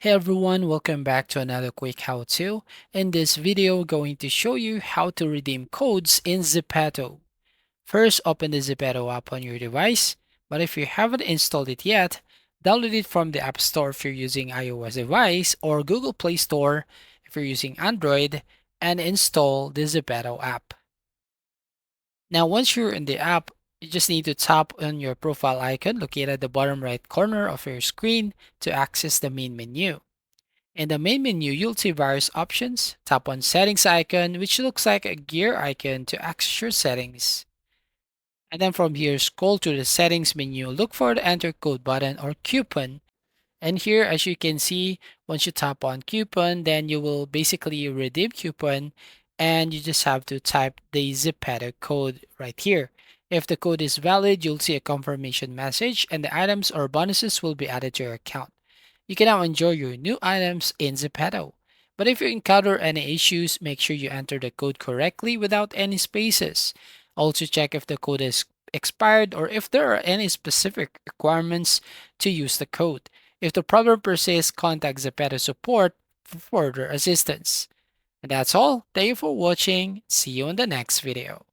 Hey everyone, welcome back to another quick how-to. In this video, we're going to show you how to redeem codes in Zepeto. First, open the Zepeto app on your device, but if you haven't installed it yet, download it from the App Store if you're using iOS device or Google Play Store if you're using Android, and install the Zepeto app. Now, once you're in the app, you just need to tap on your profile icon located at the bottom right corner of your screen to access the main menu. In the main menu, you'll see various options. Tap on settings icon, which looks like a gear icon to access your settings. And then from here, scroll to the settings menu, look for the enter code button or coupon. And here, as you can see, once you tap on coupon, then you will basically redeem coupon and you just have to type the Zepeto code right here. If the code is valid, you'll see a confirmation message and the items or bonuses will be added to your account. You can now enjoy your new items in Zepeto. But if you encounter any issues, make sure you enter the code correctly without any spaces. Also check if the code is expired or if there are any specific requirements to use the code. If the problem persists, contact Zepeto support for further assistance. And that's all. Thank you for watching. See you in the next video.